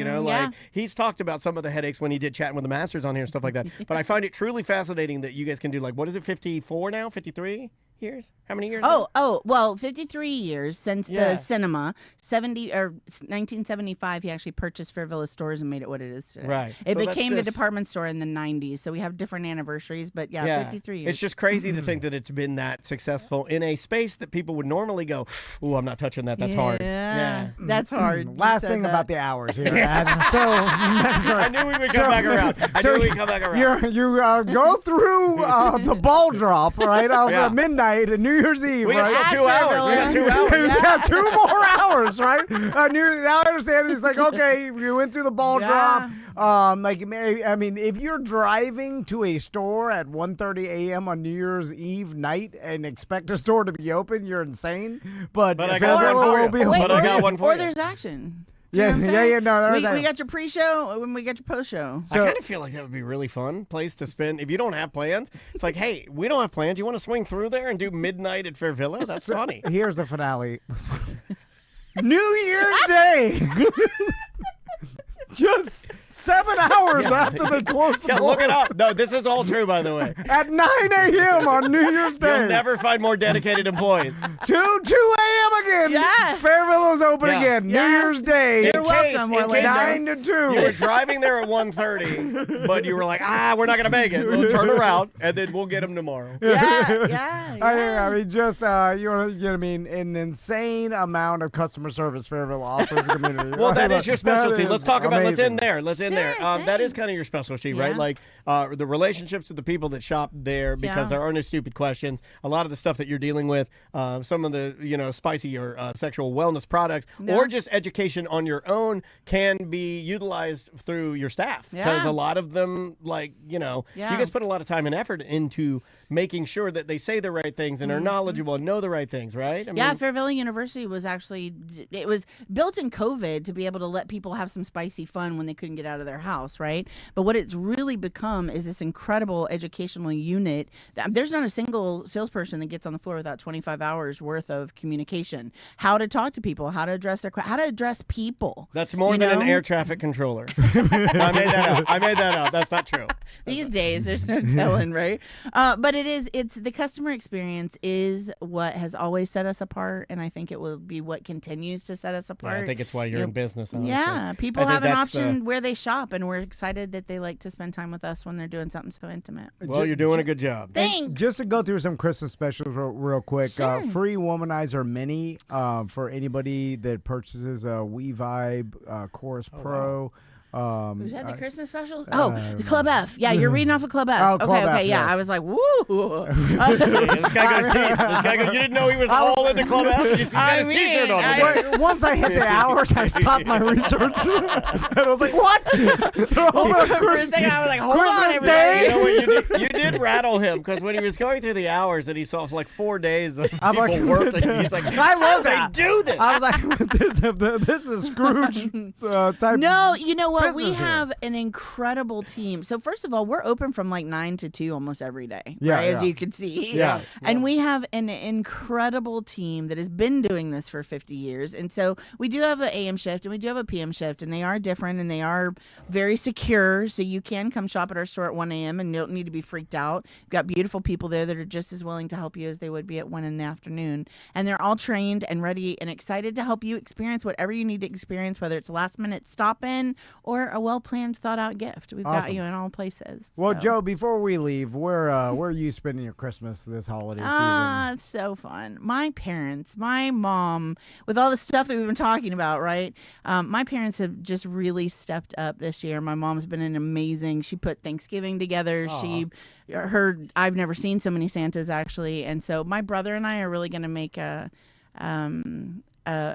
He's talked about some of the headaches when he did Chatting with the Masters on here and stuff like that. But I find it truly fascinating that you guys can do, like, what is it, 54 now, 53? years? How many years? Well, 53 years since the cinema. 1975, he actually purchased Fairvilla stores and made it what it is today. Right. It So became the that's just- department store in the 90s, so we have different anniversaries, but 53 years. It's just crazy to think that it's been that successful in a space that people would normally go, "Ooh, I'm not touching that. That's hard." Yeah, that's hard. You Last said thing that. about the hours here. So, I knew we would come back around. I knew we'd come back around. You go through the ball drop, right, of midnight and New Year's Eve, We right? got 2 hours. We got 2 hours. He's got 2 more hours, right? Now I understand. He's like, okay, you went through the ball drop. I mean, if you're driving to a store at 1:30 a.m. on New Year's Eve night and expect a store to be open, you're insane. But I got Fairvilla one for will you. be But open. I got one for Or you. there's action. Do you know what I'm Yeah, saying? no, there's that. We got your pre-show when we got your post-show. I kind of feel like that would be a really fun place to spend. If you don't have plans, it's like, hey, we don't have plans. You want to swing through there and do midnight at Fairvilla? That's funny. Here's the finale. New Year's Day. Just 7 hours after they close the Yeah, door. look it up. No, this is all true, by the way. At 9 a.m. on New Year's Day. You'll never find more dedicated employees. 2 a.m. again. Yeah. Fairvilla's open Yeah. again. Yeah. New Year's Day. You're welcome, in case 9 to 2. you were driving there at 1:30, but you were like, we're not going to make it. We'll turn around, and then we'll get them tomorrow. Yeah. I mean, just you know what I mean, an insane amount of customer service Fairvilla offers the community. Well, that is your specialty. That Let's is talk about. Let's amazing. end there. Let's end there. Sure, That is thanks. kind of your specialty, Yeah. right? Like the relationships with the people that shop there, because Yeah. there are no stupid questions. A lot of the stuff that you're dealing with, some of the spicy or sexual wellness products, or just education on your own, can be utilized through your staff. Because Yeah. a lot of them, you guys put a lot of time and effort into making sure that they say the right things and are knowledgeable and know the right things, right? I mean, Fairvilla University was actually, it was built in COVID to be able to let people have some spicy fun when they couldn't get out of their house, right? But what it's really become is this incredible educational unit. There's not a single salesperson that gets on the floor without 25 hours worth of communication. How to talk to people, how to address how to address people. That's more you than an know? air traffic controller. I made that up. That's not true. These days, there's no telling, right? But it's the customer experience is what has always set us apart, and I think it will be what continues to set us apart. Yeah, I think it's why you're in business. Honestly. Yeah, people I think have an that's option where they shop, and we're excited that they like to spend time with us when they're doing something so intimate. Well, you're doing a good job. Thanks. Just to go through some Christmas specials real quick. Sure. Free Womanizer Mini for anybody that purchases a WeVibe Chorus Pro. Was that the Christmas specials? The Club F. Yeah, you're reading off of Club F. Oh, Club F, okay, yeah. yes. I was like, woo. This guy goes deep. This guy goes, you didn't know he was all into Club F? He's got his t-shirt on. Wait, once I hit the hours, I stopped my research. And I was like, what? For a second, I was like, hold on, Christmas everybody. Day? You know what you did rattle him, because when he was going through the hours that he saw for like 4 days of people like, working, he's like, I love how that. do they do this? I was like, this is Scrooge type. No, you know what? We business here. have an incredible team. So first of all, we're open from like 9 to 2 almost every day, Yeah, right? As yeah. you can see. Yeah. And we have an incredible team that has been doing this for 50 years. And so we do have an AM shift and we do have a PM shift, and they are different and they are very secure. So you can come shop at our store at 1 a.m. and you don't need to be freaked out. We've got beautiful people there that are just as willing to help you as they would be at 1 in the afternoon. And they're all trained and ready and excited to help you experience whatever you need to experience, whether it's a last minute stop in or a well planned, thought out gift. We've got Awesome. you in all places. Well, so. Joe, before we leave, where are you spending your Christmas this holiday season? It's so fun. My parents, my mom, with all the stuff that we've been talking about, right? My parents have just really stepped up this year. My mom's been an amazing. She put Thanksgiving together. I've never seen so many Santas actually, and so my brother and I are really going to make a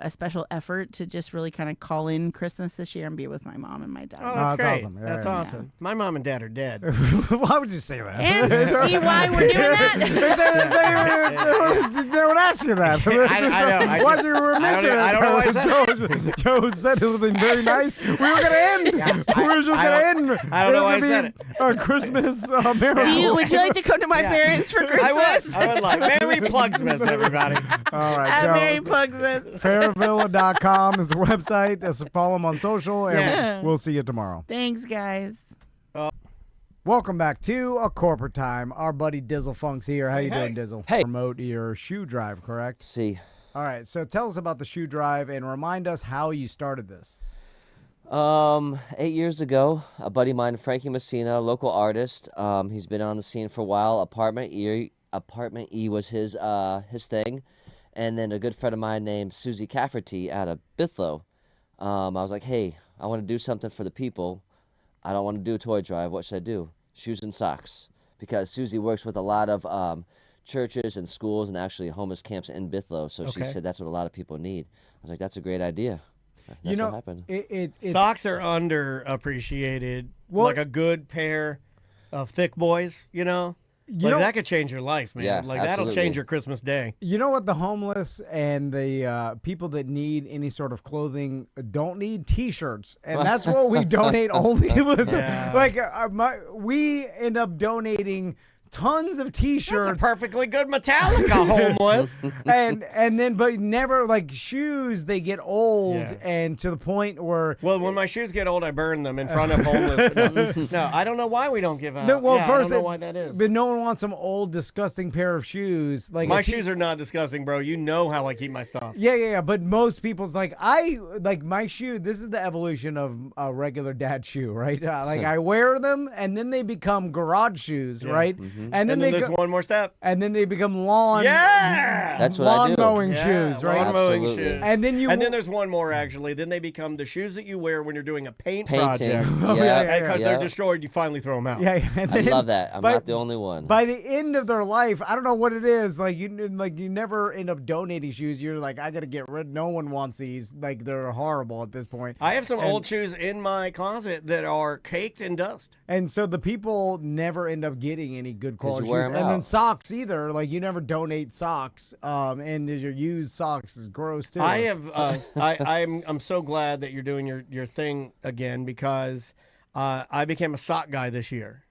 special effort to just really kind of call in Christmas this year and be with my mom and my dad. Oh, that's that's great. awesome. Yeah, That's yeah. awesome. My mom and dad are dead. Why would you say that? And see why we're doing that? They would ask you that. I know. Why you were mentioning I don't know why I said Joe said something very nice. We were going to end. We were just going to end. I don't know why I said it. A Christmas miracle. Would you like to come to my parents for Christmas? I would like. Merry Plugsmas, everybody. All right, Joe. Merry Plugsmas. Fairvilla.com is the website. Follow them on social, and Yeah. we'll see you tomorrow. Thanks, guys. Welcome back to A Corporate Time. Our buddy DIZZLEPHUNK's here. How you doing, Dizzle? Hey. Promote your shoe drive, correct? See. All right, so tell us about the shoe drive and remind us how you started this. 8 years ago, a buddy of mine, Frankie Messina, local artist, he's been on the scene for a while. Apartment E was his thing. And then a good friend of mine named Susie Cafferty out of Bithlow. I was like, hey, I want to do something for the people. I don't want to do a toy drive. What should I do? Shoes and socks. Because Susie works with a lot of churches and schools and actually homeless camps in Bithlow. So she said that's what a lot of people need. I was like, that's a great idea. That's what happened. Socks are underappreciated. Like a good pair of thick boys, that could change your life, man. Yeah, that'll absolutely. change your Christmas day. You know what? The homeless and the people that need any sort of clothing don't need T-shirts, and that's what we donate. Only was we end up donating tons of T-shirts. That's a perfectly good Metallica homeless. and then but never like shoes. They get old and to the point where when my shoes get old, I burn them in front of homeless. No, I don't know why we don't give out. No, well, I first, don't know why that is. But no one wants some old, disgusting pair of shoes. Like my shoes are not disgusting, bro. You know how I keep my stuff. Yeah. But most people's my shoe. This is the evolution of a regular dad shoe, right? I wear them, and then they become garage shoes, right? Mm-hmm. And then there's one more step. And then they become lawn. Yeah, that's what I do. Mowing shoes, right? Lawn mowing Absolutely. shoes. And then there's one more actually. Then they become the shoes that you wear when you're doing a painting project. Because they're destroyed, you finally throw them out. Yeah. I love that. I'm not the only one. By the end of their life, I don't know what it is. You never end up donating shoes. You're like, I gotta get rid. No one wants these. Like they're horrible at this point. I have some old shoes in my closet that are caked in dust. And so the people never end up getting any good quality wear shoes. 'em And then out. socks either. Like you never donate socks. And your used socks is gross too. I have. I'm so glad that you're doing your thing again because I became a sock guy this year.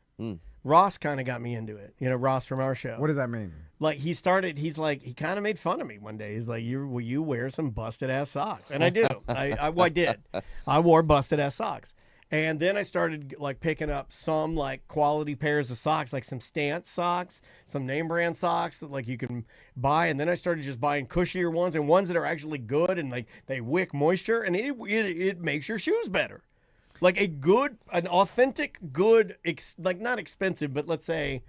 Ross kind of got me into it. Ross from our show. What does that mean? Like he kind of made fun of me one day. He's like, will you wear some busted ass socks? And I do. I did. I wore busted ass socks. And then I started picking up some quality pairs of socks, like some Stance socks, some name brand socks that you can buy. And then I started just buying cushier ones and ones that are actually good and they wick moisture and it makes your shoes better. Like an authentic, good, not expensive, but let's say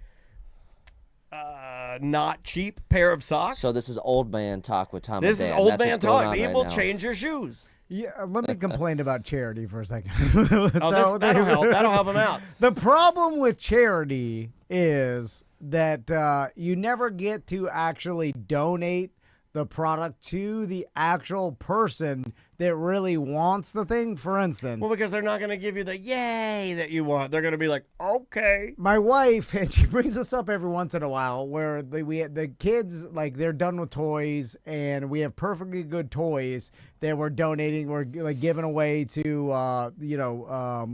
not cheap pair of socks. So this is old man talk with Tom This and is Dan. old That's man what's going talk. on It right will now. change your shoes. Yeah, let me complain about charity for a second. That'll help. That'll help them out. The problem with charity is that you never get to actually donate the product to the actual person that really wants the thing. For instance, Well, because they're not going to give you the yay that you want. They're going to be like, okay. my wife, and she brings this up every once in a while, where the kids, they're done with toys, and we have perfectly good toys that we're donating, we're giving away to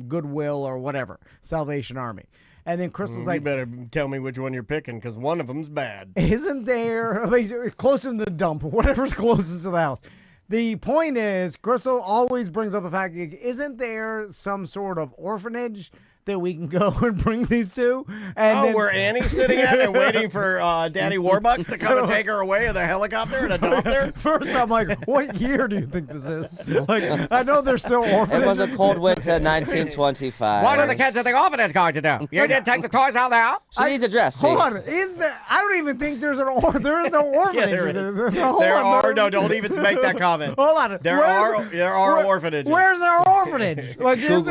Goodwill or whatever, Salvation Army. And then Crystal's You better tell me which one you're picking because one of them's bad. isn't there, close in the dump, whatever's closest to the house. The point is, Crystal always brings up the fact, isn't there some sort of orphanage that we can go and bring these to? And where Annie's sitting at and waiting for Daddy Warbucks to come and take her away in a helicopter and adopt her? First, I'm like, what year do you think this is? I know there's still It orphanages. was a cold winter, 1925. What are the kids at the orphanage going to do? You didn't take the toys out there? She needs a dress. Hold see? on, I don't even think there's there is no orphanage. Yeah, there is. Hold on, No, don't even make that comment. Hold on. There are orphanages. Where's our orphanage?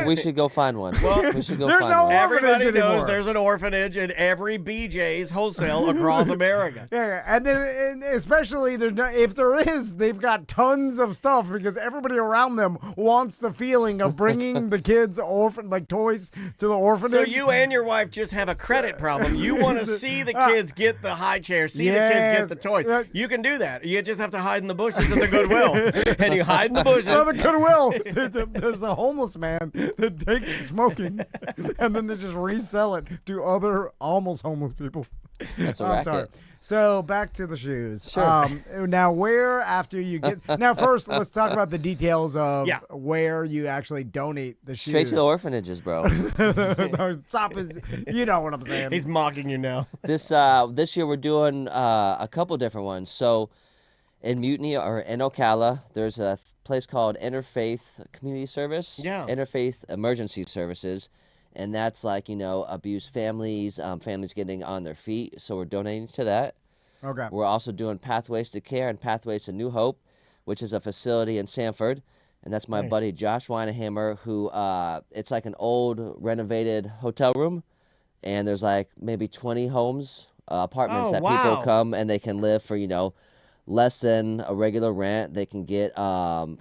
We should go find one. We should go there's find no one. orphanage Everybody anymore. knows there's an orphanage in every BJ's wholesale across America. Yeah, and then especially if there is, they've got tons of stuff because everybody around them wants the feeling of bringing the kids toys to the orphanage. So you and your wife just have a credit problem. You want to see the kids get the high chair, see the kids get the toys. You can do that. You just have to hide in the bushes at the Goodwill. And you hide in the bushes. No, the Goodwill. There's a homeless man that takes smoking, and then they just resell it to other almost homeless people. That's a I'm racket. sorry. So back to the shoes. Sure. Now, where after you get now, first let's talk about the details of where you actually donate the shoes. Straight to the orphanages, bro. Stop! You know what I'm saying. He's mocking you now. This year we're doing a couple different ones. So in Mutiny or in Ocala, there's a place called Interfaith Community Service. Yeah. Interfaith Emergency Services. And that's like, abused families, families getting on their feet. So we're donating to that. Okay. We're also doing Pathways to Care and Pathways to New Hope, which is a facility in Sanford. And that's my buddy Josh Weinehammer, who it's like an old renovated hotel room. And there's like maybe 20 homes, apartments that people come and they can live for, less than a regular rent. They can get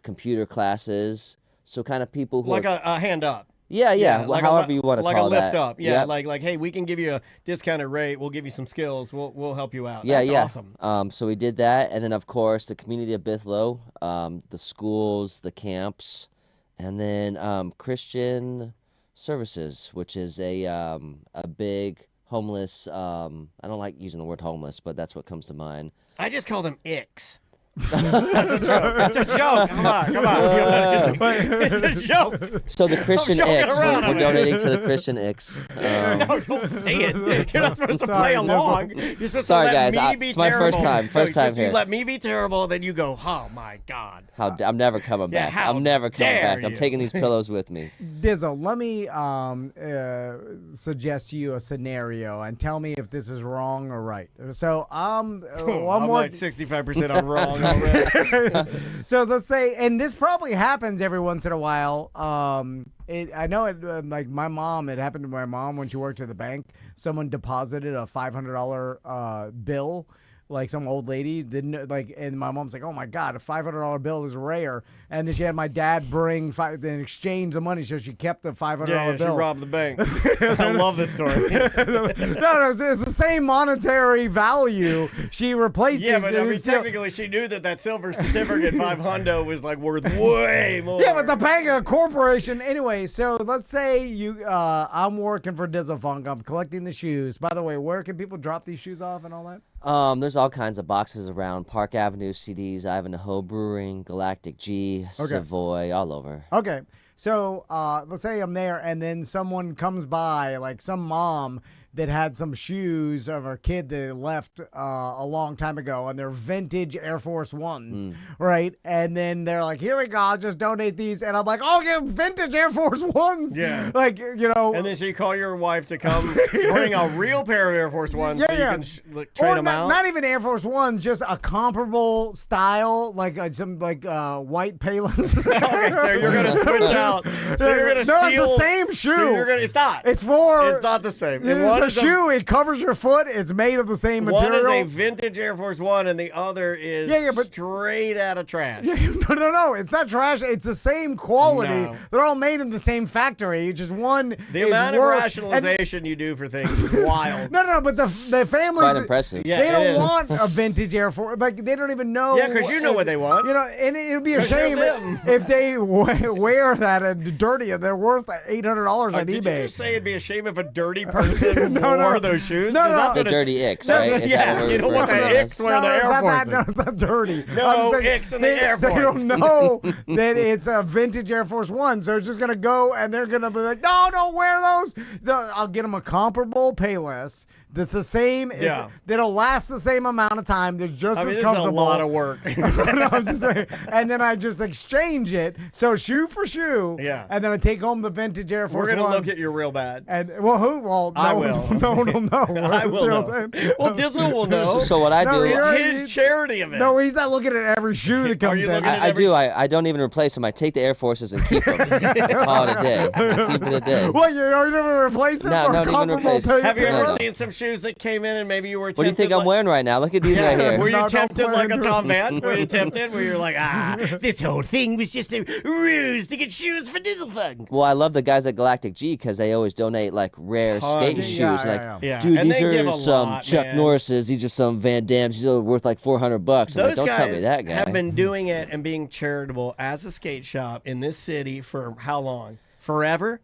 computer classes. So kind of people who like a hand up. Yeah, like however you want to call that. Like a lift that. up. Yeah, Yep. like, hey, we can give you a discounted rate. We'll give you some skills. We'll help you out. Yeah, That's awesome. So we did that, and then of course the community of Bithlow, the schools, the camps, and then Christian Services, which is a big homeless. I don't like using the word homeless, but that's what comes to mind. I just call them icks. That's a joke. Come on. It's a joke. So the Christian joking Icks, around we're over donating to the Christian Icks. No, don't say it. You're not supposed to play along. You're supposed Sorry, to let guys. me be It's my terrible. first time. No, First you're time supposed to here. let me be terrible, then you go, oh my God. I'm never coming Yeah, back. how I'm never coming dare back. I'm you. taking these pillows with me. Dizzle, let me suggest to you a scenario and tell me if this is wrong or right. So I'm like 65% on wrong already. So let's say, and this probably happens every once in a while. I know it. Like my mom, it happened to my mom when she worked at the bank. Someone deposited a $500 bill. Like some old lady didn't like, and my mom's like, "Oh my God, a $500 bill is rare." And then she had my dad bring then exchange the money, so she kept the $500 Yeah, she bill. robbed the bank. I love this story. No, it's the same monetary value. She replaced Yeah, it. but It I mean, was still- technically, she knew that silver certificate, $500, was like worth way more. Yeah, but the bank, a corporation. Anyway, so let's say I'm working for DIZZLEPHUNK. I'm collecting the shoes. By the way, where can people drop these shoes off and all that? There's all kinds of boxes around Park Avenue, CDs, Ivanhoe Brewing, Galactic G, Savoy, all over. Okay, so let's say I'm there, and then someone comes by, like some mom that had some shoes of her kid that left a long time ago, and they're vintage Air Force Ones, right? And then they're like, "Here we go, I'll just donate these," and I'm like, "Oh, yeah, vintage Air Force Ones." Yeah. Like And then so you call your wife to come bring a real pair of Air Force Ones so you can trade or them not, out. not even Air Force Ones, just a comparable style, like some white Palins. Okay, so you're gonna switch out. So you're gonna No, steal. it's the same shoe. So you're gonna. It's not. It's for. It's not the same. It's a shoe. It covers your foot. It's made of the same One material. is a vintage Air Force One, and the other is but straight out of trash. Yeah, no. It's not trash. It's the same quality. No. They're all made in the same factory. It's just one. The is amount of worth- rationalization you do for things is wild. No, but the families. Quite impressive. Yeah, they it don't is. want a vintage Air Force. Like they don't even know. Yeah, 'cause you know what they want. You know, and it would be a 'Cause you're shame them. if they wear that and dirty and they're worth $800 on Did eBay. you just say it'd be a shame if a dirty person No. wore those shoes? No, 'Cause no. that's The what dirty Icks, That's right? what- Is Yeah, that what you we're don't want referring the to Icks wearing the Air it's Forces. not, it's not dirty. No I'm just saying, Icks in the Air They Force. don't know that it's a vintage Air Force One, so it's just gonna go and they're gonna be like, "No, don't wear those." I'll get them a comparable Payless that's the same. Yeah. That'll last the same amount of time. They're just I mean, as this is a comfortable. lot of work. No, I'm just saying. And then I just exchange it, so shoe for shoe. Yeah. And then I take home the vintage Air Force We're gonna Ones. look at you real bad. And well, who? Well, no, I will. No, I will See what know. I'm saying? Well, Dizzle will know. So what I No, do, you're- It's his charity event. No, he's not looking at every shoe that comes you in. looking at I do. I don't even replace them. I take the Air Forces and keep them. Call it a day. Keep it a day. What, you never replace it No, for not a even comparable replace. pay? Have you No, ever no. seen some shoes that came in and maybe you were tempted? What do you think I'm like, wearing right now? Look at these right here. Were you No, don't tempted play like a into Tom it. Van? Were you tempted? Where you're like, this whole thing was just a ruse to get shoes for DIZZLEPHUNK. Well, I love the guys at Galactic G because they always donate like rare skate Yeah, shoes. yeah. Yeah, Dude, and these they give are a some lot, Chuck man. Norrises. These are some Van Dams. These are worth like $400. I'm like, Those don't guys tell me that guy. have been doing it and being charitable as a skate shop in this city for how long? Forever?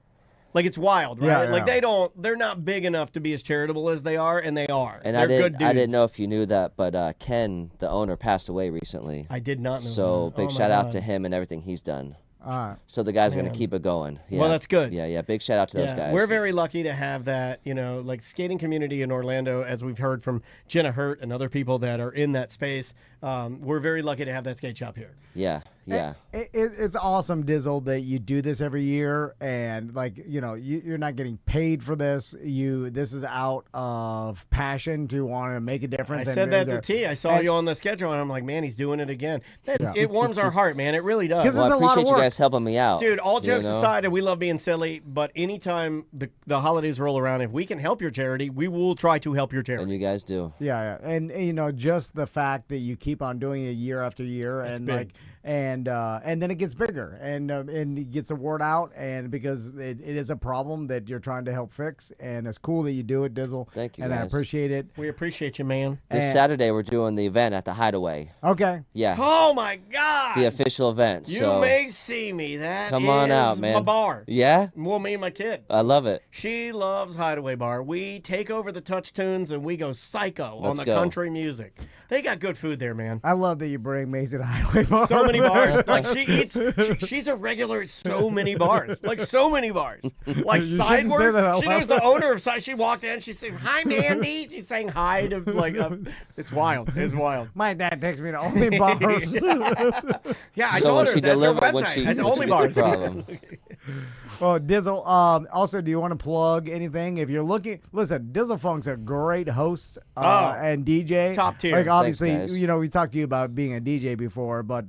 Like, it's wild, right? Yeah, Like, yeah. they're not big enough to be as charitable as they are, and they are. And they're good dudes. I didn't know if you knew that, but Ken, the owner, passed away recently. I did not know So that. big Oh, my shout out God. to him and everything he's done. All right. So the guys are Man. gonna keep it going. Yeah. Well, that's good. Yeah, big shout out to those guys. We're very lucky to have that, like skating community in Orlando, as we've heard from Jenna Hurt and other people that are in that space. We're very lucky to have that skate shop here. Yeah. It's awesome, Dizzle, that you do this every year, and you're not getting paid for this. This is out of passion to want to make a I difference. said that to T. I saw you on the schedule, and I'm like, man, he's doing it again. It warms our heart, man. It really does. Because Well, I it's a lot appreciate of you work. guys helping me out. Dude, all jokes you know? aside, and we love being silly, but anytime the holidays roll around, if we can help your charity, we will try to help your And charity. you guys do. Yeah, and just the fact that you keep on doing it year after year, That's and big. and then it gets bigger, and it gets the word out, and because it is a problem that you're trying to help fix, and it's cool that you do it, Dizzle. Thank you, and I guys. appreciate it. We appreciate you, man. This And- Saturday we're doing the event at the Hideaway. Okay. Yeah. Oh, my God. The official event. You so may see me. That come on out, is man. my bar. Yeah? Well, me and my kid. I love it. She loves Hideaway Bar. We take over the touch tunes and we go psycho on Let's the go. country music. They got good food there, man. I love that you bring Mason Highway Bar. So many bars. Like, she's a regular at so many bars. Like, so many bars. Like, You shouldn't say Sideward. that out She loud. knows the owner of Side. She walked in. She said, "Hi, Mandy." She's saying hi to, like, it's wild. It's wild. My dad takes me to only bars. Yeah, I So told when her she that's her deliver- website. when she- It's when she only gets a bars. problem. Well, Dizzle, also, do you want to plug anything? If you're looking, listen, DIZZLEPHUNK's a great host and DJ. Top tier. Like, Thanks, obviously, guys. we talked to you about being a DJ before, but,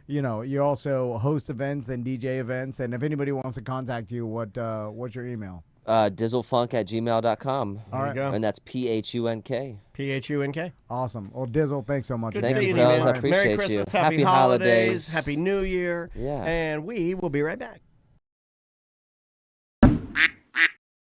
you also host events and DJ events. And if anybody wants to contact you, what's your email? DIZZLEPHUNK@gmail.com. There you go. And that's PHUNK. PHUNK. Awesome. Well, Dizzle, thanks so much. Good Thank seeing you, you, fellas. man. I appreciate Merry you. Christmas, Happy happy holidays, holidays. Happy New Year. Yeah. And we will be right back.